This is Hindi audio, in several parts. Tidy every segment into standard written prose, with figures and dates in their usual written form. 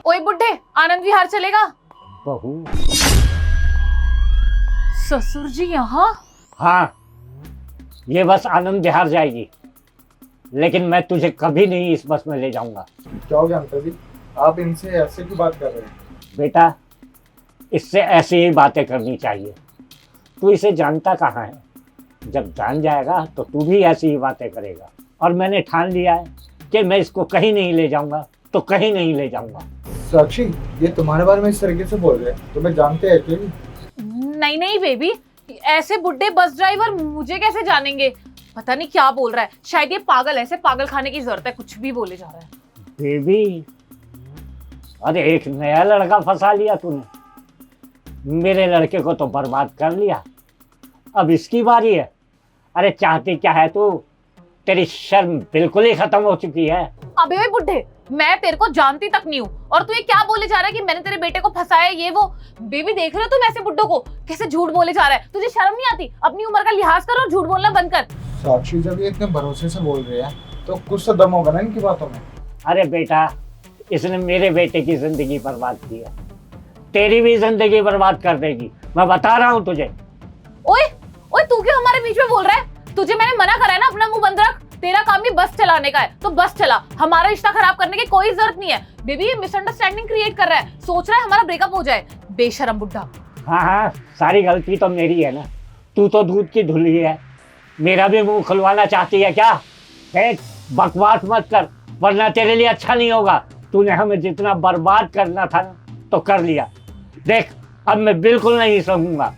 ओए बुड्ढे, आनंद विहार चलेगा? बहू। ससुर जी यहाँ? हाँ, ये बस आनंद विहार जाएगी, लेकिन मैं तुझे कभी नहीं इस बस में ले जाऊंगा। क्या हो गया अंकल जी, आप इनसे ऐसे क्यों बात कर रहे हैं? बेटा, इससे ऐसी ही बातें करनी चाहिए। तू इसे जानता कहाँ है? जब जान जाएगा तो तू भी ऐसी ही बातें करेगा। और मैंने ठान लिया है कि मैं इसको कहीं नहीं ले जाऊंगा, तो कहीं नहीं ले जाऊंगा। साक्षी, ये तुम्हारे बारे में इस तरीके से बोल रहे हैं, तुम्हें जानते हैं क्या? नहीं नहीं बेबी, ऐसे बुड्ढे बस ड्राइवर मुझे कैसे जानेंगे? पता नहीं क्या बोल रहा है, शायद ये पागल है, ऐसे पागल खाने की जरूरत है, कुछ भी बोले जा रहा है। बेबी, अरे एक नया लड़का फंसा लिया तूने। मेरे लड़के को तो बर्बाद कर लिया, अब इसकी बारी है। अरे चाहती क्या है तू? तेरी शर्म बिल्कुल ही खत्म हो चुकी है। अबे ओए बुड्ढे, मैं तेरे को जानती तक नहीं हूँ और तू ये क्या बोले जा रहा है कि मैंने तेरे बेटे को फंसाया, ये वो। बेबी देख रहे हो तुम ऐसे बुड्ढों को कैसे झूठ बोले जा रहा है? तुझे शर्म नहीं आती? अपनी उम्र का लिहाज कर और झूठ बोलना बंद कर। साक्षी, जब ये इतने भरोसे से बोल रहे हैं तो कुछ तो दम होगा ना इनकी बातों में। अरे बेटा, इसने मेरे बेटे की जिंदगी बर्बाद की है, तेरी भी जिंदगी बर्बाद कर देगी, मैं बता रहा हूँ तुझे। ओए ओए, तू क्यों हमारे बीच में बोल रहा है? तुझे मैंने मना करा है ना, अपना मुंह बंद रख। तेरा काम भी बस चलाने का है तो बस चला, हमारा रिश्ता खराब करने की कोई जरूरत नहीं है। बेबी ये मिसअंडरस्टैंडिंग क्रिएट कर रहा है, सोच रहा है हमारा ब्रेकअप हो जाए, बेशरम बुड्ढा। हाँ हाँ, सारी गलती तो मेरी है ना, तू तो दूध की धुली है। मेरा भी मुंह खुलवाना चाहती है क्या? देख, बकवास मत कर, वरना तेरे लिए अच्छा नहीं होगा। तूने हमें जितना बर्बाद करना था ना, तो कर लिया। देख, अब मैं बिल्कुल नहीं सहूंगा।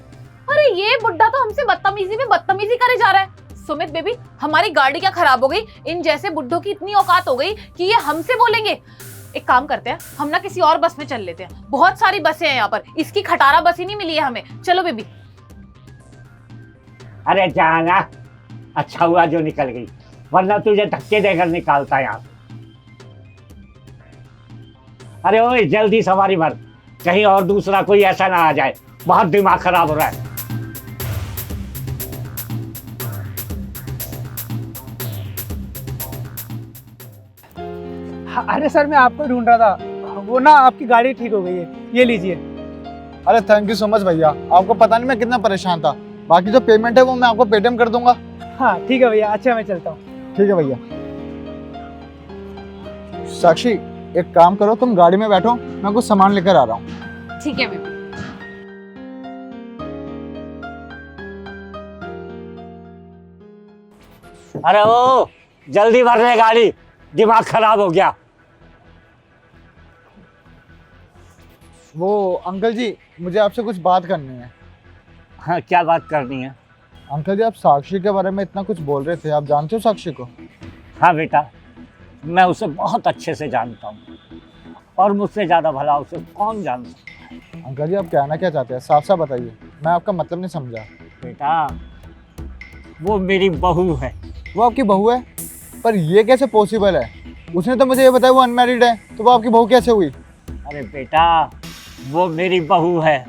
अरे ये बुड्ढा तो हमसे बदतमीजी में बदतमीजी करे जा रहा है। सुमित बेबी, हमारी गाड़ी क्या खराब हो गई? इन जैसे बुड्ढों की इतनी औकात हो गई कि ये हमसे बोलेंगे। एक काम करते हैं, हम ना किसी और बस में चल लेते हैं, बहुत सारी बसें हैं यहाँ पर, इसकी खटारा बस ही नहीं मिली है हमें। चलो बेबी। अरे जाना, अच्छा हुआ जो निकल गई, वरना तुझे धक्के देकर निकालता यहाँ से। अरे ओए, जल्दी सवारी भर, कहीं और दूसरा कोई ऐसा ना आ जाए, बहुत दिमाग खराब हो रहा है। अरे सर, मैं आपको ढूंढ रहा था, वो ना आपकी गाड़ी ठीक हो गई है, ये लीजिए। अरे थैंक यू सो मच भैया, आपको पता नहीं मैं कितना परेशान था। बाकी जो पेमेंट है वो मैं आपको पेटीएम कर दूंगा। हाँ ठीक है भैया, अच्छा मैं चलता हूँ। ठीक है भैया। साक्षी, एक काम करो, तुम गाड़ी में बैठो, मैं कुछ सामान लेकर आ रहा हूँ। ठीक है बेबी। अरे ओ, जल्दी भर ले गाड़ी, दिमाग खराब हो गया। वो अंकल जी, मुझे आपसे कुछ बात करनी है। हाँ, क्या बात करनी है? अंकल जी, आप साक्षी के बारे में इतना कुछ बोल रहे थे, आप जानते हो साक्षी को? हाँ बेटा, मैं उसे बहुत अच्छे से जानता हूँ, और मुझसे ज़्यादा भला उसे कौन जानता है। अंकल जी, आप कहना क्या चाहते हैं, साफ साफ बताइए, मैं आपका मतलब नहीं समझा। बेटा, वो मेरी बहू है। वो आपकी बहू है? पर ये कैसे पॉसिबल है? उसने तो मुझे ये बताया वो अनमैरिड है, तो वो आपकी बहू कैसे हुई? अरे बेटा, वो मेरी बहू है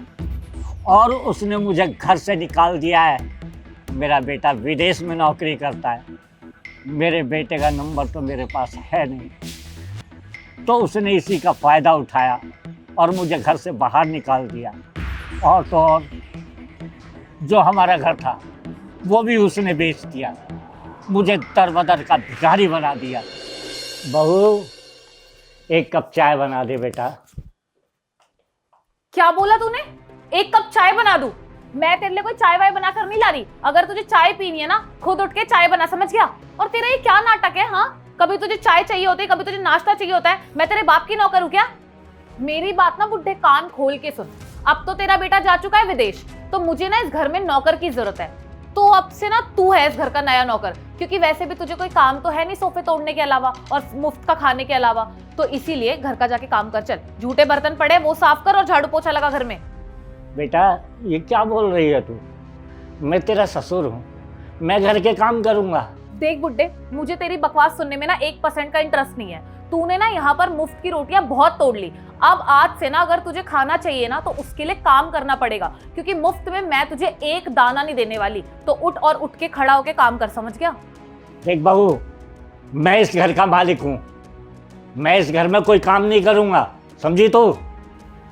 और उसने मुझे घर से निकाल दिया है। मेरा बेटा विदेश में नौकरी करता है, मेरे बेटे का नंबर तो मेरे पास है नहीं, तो उसने इसी का फ़ायदा उठाया और मुझे घर से बाहर निकाल दिया। और तो और, जो हमारा घर था वो भी उसने बेच दिया, मुझे दरबदर का भिखारी बना दिया। बहू, एक कप चाय बना दे बेटा। क्या बोला तूने? एक कप चाय बना दूं? मैं तेरे लिए कोई चाय वाय बना कर नहीं ला रही। अगर तुझे चाय पीनी है ना, खुद उठ के चाय बना, समझ गया? और तेरा ये क्या नाटक है? हाँ, कभी तुझे चाय चाहिए होती है, कभी तुझे नाश्ता चाहिए होता है। मैं तेरे बाप की नौकर हूं क्या? मेरी बात ना बुड्ढे कान खोल के सुन। अब तो तेरा बेटा जा चुका है विदेश, तो मुझे ना इस घर में नौकर की जरूरत है। तो अब से ना तू है इस घर का नया नौकर, क्योंकि वैसे भी तुझे कोई काम तो है नहीं सोफे तोड़ने के अलावा और मुफ्त का खाने के अलावा। तो इसीलिए घर का जाके काम कर चल। झूठे बर्तन पड़े वो साफ कर और झाड़ू पोछा लगा घर में। बेटा, ये क्या बोल रही है तू? मैं तेरा ससुर हूँ, मैं घर के काम करूँगा। देख बुड्ढे, मुझे तेरी बकवास सुनने में ना 1% का इंटरेस्ट नहीं है। तूने ना यहाँ पर मुफ्त की रोटियां बहुत तोड़ ली। अब आज से ना अगर तुझे खाना चाहिए ना, तो उसके लिए काम करना पड़ेगा, क्योंकि मुफ्त में मैं तुझे एक दाना नहीं देने वाली। तो उठ और उठ के खड़ा होके काम कर, समझ गया? देख बहू, मैं इस घर का मालिक हूँ, मैं इस घर में कोई काम नहीं करूँगा, समझी तू?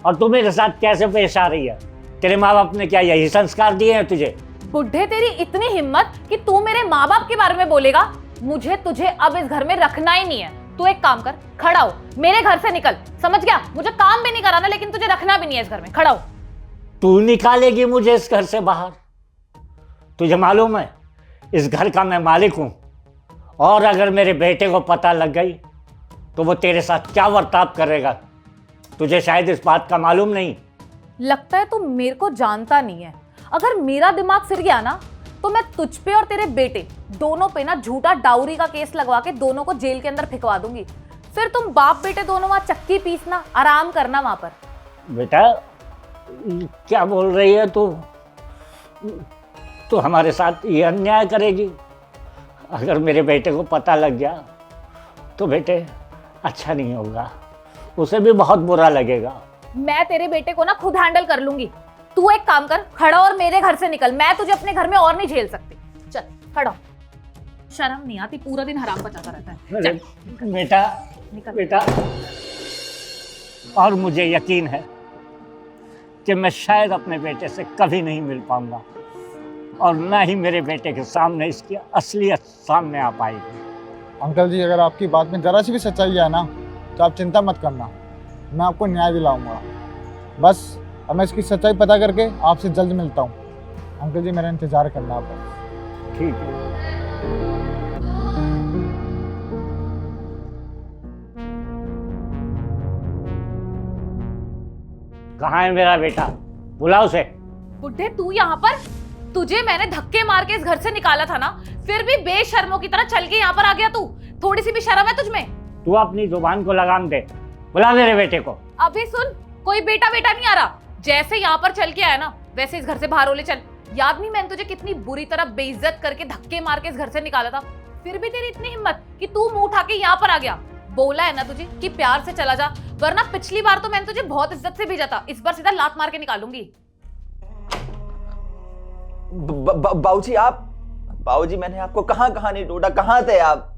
और तू मेरे साथ कैसे पेश आ रही है? तेरे माँ बाप ने क्या यही संस्कार दिए हैं तुझे? बुढ़े, तेरी इतनी हिम्मत कि तू मेरे माँ बाप के बारे में बोलेगा? मुझे तुझे अब इस घर में रखना ही नहीं है। तू एक काम कर, खड़ा हो, मेरे घर से निकल, समझ गया? मुझे काम भी नहीं कराना, लेकिन तुझे रखना भी नहीं है इस घर में। खड़ा हो। तू निकालेगी मुझे इस घर से बाहर? तुझे मालूम है इस घर का मैं मालिक हूं, और अगर मेरे बेटे को पता लग गई तो वो तेरे साथ क्या बर्ताव करेगा तुझे शायद इस बात का मालूम नहीं। लगता है तू मेरे को जानता नहीं है। अगर मेरा दिमाग फिर गया ना तो मैं तुझ पे और तेरे बेटे दोनों पे ना झूठा डाउरी का केस लगवा के दोनों को जेल के अंदर फिकवा दूंगी। फिर तुम बाप बेटे दोनों वहां चक्की पीसना, आराम करना वहां पर। बेटा क्या बोल रही है तू? तू हमारे साथ ये अन्याय करेगी? अगर मेरे बेटे को पता लग गया तो बेटे अच्छा नहीं होगा, उसे भी बहुत बुरा लगेगा। मैं तेरे बेटे को ना खुद हैंडल कर लूंगी। तू एक काम कर, खड़ा और मेरे घर से निकल। मैं तुझे अपने घर में और नहीं झेल सकती। चल खड़ा हो। शर्म नहीं आती? पूरा दिन हराम बचाता रहता है। अरे चल बेटा, निकल। बेटा, और मुझे यकीन है कि मैं शायद अपने बेटे से कभी नहीं मिल पाऊंगा, और ना ही मेरे बेटे के सामने इसकी असलियत सामने आ पाएगी। अंकल जी, अगर आपकी बात में ज़रा सी भी सच्चाई है ना तो आप चिंता मत करना, मैं आपको न्याय दिलाऊंगा। बस अब मैं इसकी सच्चाई पता करके आपसे जल्द मिलता हूँ। अंकल जी, मेरा इंतज़ार करना आप बस। ठीक है। कहाँ है मेरा बेटा? बुलाओ उसे। बुढ़े, तू यहाँ पर? तुझे मैंने धक्के मार के इस घर से निकाला था ना, फिर भी बेशर्मों की तरह चल के यहाँ पर आ गया तू। थोड़ी सी भी शर्म है तुझमें? तू अपनी जुबान को लगाम दे। बुला मेरे बेटे को। अभी सुन, कोई बेटा बेटा नहीं आ रहा। जैसे यहाँ पर चल के आया ना, वैसे इस घर से बाहर हो ले। चल। याद नहीं मैंने तुझे कितनी बुरी तरह बेइज्जत करके धक्के मार के इस घर से निकाला था? फिर भी तेरी इतनी हिम्मत कि तू मुंह उठा के यहाँ पर आ गया। बोला है ना तुझे कि प्यार से चला जा, वरना पिछली बार तो मैंने तुझे बहुत इज्जत से भेजा था, इस बार सीधा लात मार के निकालूंगी। बाबूजी बाबूजी मैंने आपको कहां नहीं ढूंढा, कहां थे आप?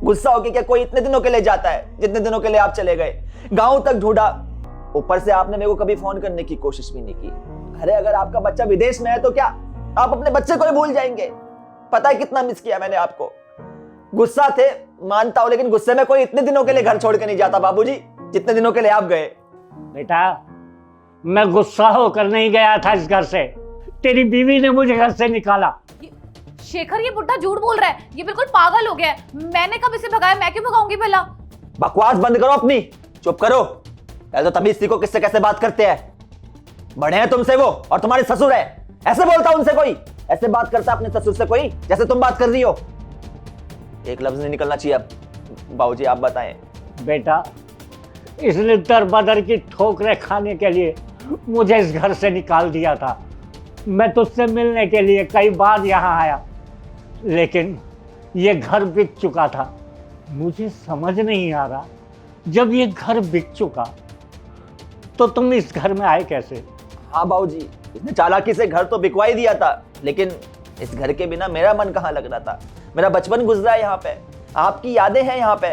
गुस्सा हो के क्या कोई इतने दिनों के लिए जाता है जितने दिनों के लिए आप चले गए? गांव तक ढूंढा, ऊपर से आपने मेरे को कभी फोन करने की कोशिश भी नहीं की। अरे अगर आपका बच्चा विदेश में है तो क्या आप अपने बच्चे को ही भूल जाएंगे? पता है कितना मिस किया मैंने आपको। गुस्सा थे मानता हूं, लेकिन गुस्से में कोई इतने दिनों के लिए घर छोड़ के नहीं जाता बाबूजी, जितने दिनों के लिए आप गए। बेटा, मैं गुस्सा होकर नहीं गया था इस घर से, तेरी बीवी ने मुझे घर से निकाला। शेखर, ये बुढ़ा झूठ बोल रहा है, ये बिल्कुल पागल हो गया है। मैंने कब इसे भगाया? मैं क्यों भगाऊंगी भला? बकवास बंद करो अपनी, चुप करो। पहले तो तमीज सीखो किससे कैसे बात करते हैं। बड़े हैं तुमसे वो, और तुम्हारे ससुर है, ऐसे बोलता उनसे कोई? ऐसे बात करता अपने ससुर से कोई जैसे तुम बात कर रही हो? एक लफ्ज नहीं निकलना चाहिए। अब बाबूजी आप बताएं। बेटा, इसने दर बदर की ठोकरें खाने के लिए मुझे इस घर से निकाल दिया था। मैं तुझसे मिलने के लिए कई बार यहाँ आया, लेकिन ये घर बिक चुका था। मुझे समझ नहीं आ रहा, जब ये घर बिक चुका तो तुम इस घर में आए कैसे? हाँ बाबूजी, इसने चालाकी से घर तो बिकवा ही दिया था, लेकिन इस घर के बिना मेरा मन कहाँ लग रहा था। मेरा बचपन गुजरा है यहाँ पे, आपकी यादें हैं यहाँ पे,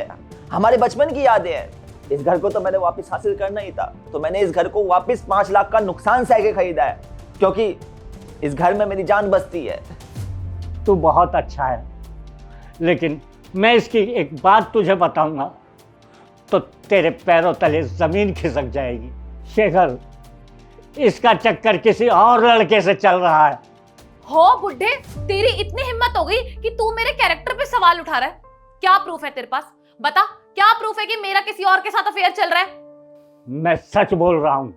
हमारे बचपन की यादें हैं। इस घर को तो मैंने वापस हासिल करना ही था, तो मैंने इस घर को वापस 5 लाख का नुकसान सह के खरीदा है, क्योंकि इस घर में मेरी जान बसती है। तू बहुत अच्छा है, लेकिन मैं इसकी एक बात तुझे बताऊंगा तो तेरे पैरों तले जमीन खिसक जाएगी। शेखर, इसका चक्कर किसी और लड़के से चल रहा है। हो बुढ़े, तेरी इतनी हिम्मत हो गई कि तू मेरे कैरेक्टर पे सवाल उठा रहा है? क्या प्रूफ है तेरे पास? बता, क्या प्रूफ है कि मेरा किसी और के साथ अफेयर चल रहा है? मैं सच बोल रहा हूं,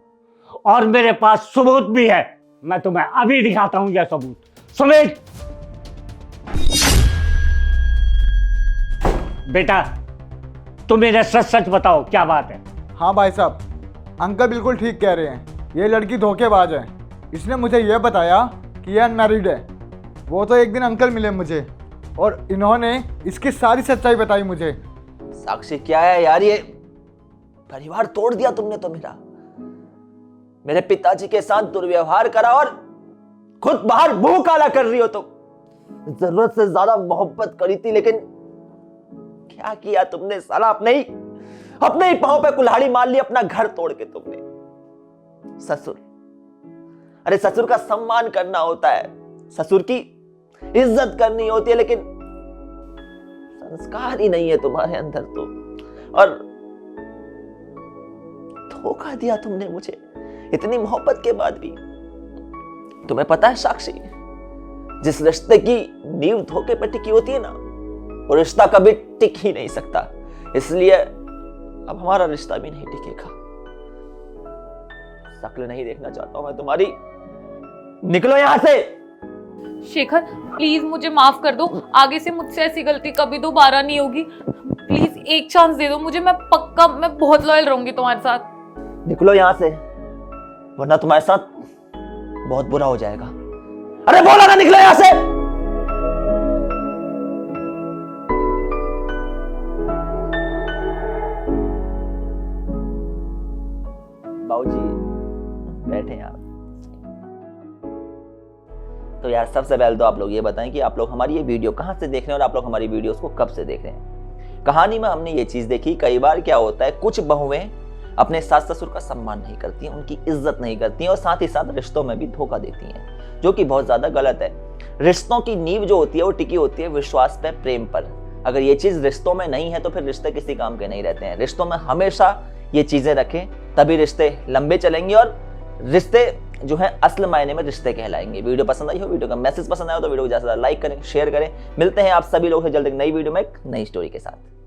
और मेरे पास सबूत भी है। मैं तुम्हें अभी दिखाता हूं यह सबूत। सुमित, बेटा, तुम मेरे सच सच बताओ क्या बात है? हाँ भाई साहब, अंकल बिल्कुल ठीक कह रहे हैं, ये लड़की धोखेबाज है। इसने मुझे यह बताया कि ये अनमैरिड है। वो तो एक दिन अंकल मिले मुझे, और इन्होंने इसकी सारी सच्चाई बताई मुझे। साक्षी क्या है यार, ये परिवार तोड़ दिया तुमने तो मेरे पिताजी के साथ दुर्व्यवहार करा, और खुद बाहर मुंह काला कर रही हो तुम। जरूरत से ज्यादा मोहब्बत करी थी, लेकिन क्या किया तुमने साला? अपने ही पांव पे कुल्हाड़ी मार ली, अपना घर तोड़ के तुमने। ससुर, अरे ससुर का सम्मान करना होता है, ससुर की इज्जत करनी होती है, लेकिन संस्कार ही नहीं है तुम्हारे अंदर तो। और धोखा दिया तुमने मुझे इतनी मोहब्बत के बाद भी। तुम्हें पता है साक्षी, जिस रिश्ते की नींव धोखे पर टिकी होती है ना, वो रिश्ता कभी टिक ही नहीं सकता। इसलिए अब हमारा रिश्ता भी नहीं टिकेगा। शक्ल नहीं देखना चाहता हूं मैं तुम्हारी। निकलो यहां से। शेखर प्लीज मुझे माफ कर दो, आगे से मुझसे ऐसी गलती कभी दोबारा नहीं होगी। प्लीज एक चांस दे दो मुझे, मैं पक्का, मैं बहुत लॉयल रहूंगी तुम्हारे साथ। निकलो यहां से, वरना तुम्हारे साथ बहुत बुरा हो जाएगा। अरे बोला ना, निकलो यहां से। बाबूजी बैठे हैं आप। तो यार सबसे पहले तो आप लोग ये बताएं कि आप लोग हमारी ये वीडियो कहां से देख रहे हैं और आप लोग हमारी वीडियोस को कब से देख रहे हैं। कहानी में हमने ये चीज देखी, कई बार क्या होता है, कुछ बहुएं अपने सास ससुर का सम्मान नहीं करती हैं, उनकी इज्जत नहीं करती हैं और साथ ही साथ रिश्तों में भी धोखा देती हैं, जो कि बहुत ज्यादा गलत है। रिश्तों की नींव जो होती है वो टिकी होती है विश्वास पे, प्रेम पर। अगर ये चीज रिश्तों में नहीं है तो फिर रिश्ते किसी काम के नहीं रहते हैं। रिश्तों में हमेशा ये चीजें रखें, तभी रिश्ते लंबे चलेंगे और रिश्ते जो है असल मायने में रिश्ते कहलाएंगे। वीडियो पसंद आई हो, वीडियो का मैसेज पसंद आया हो तो वीडियो को ज्यादा लाइक करें, शेयर करें। मिलते हैं आप सभी लोग जल्द एक नई वीडियो में एक नई स्टोरी के साथ।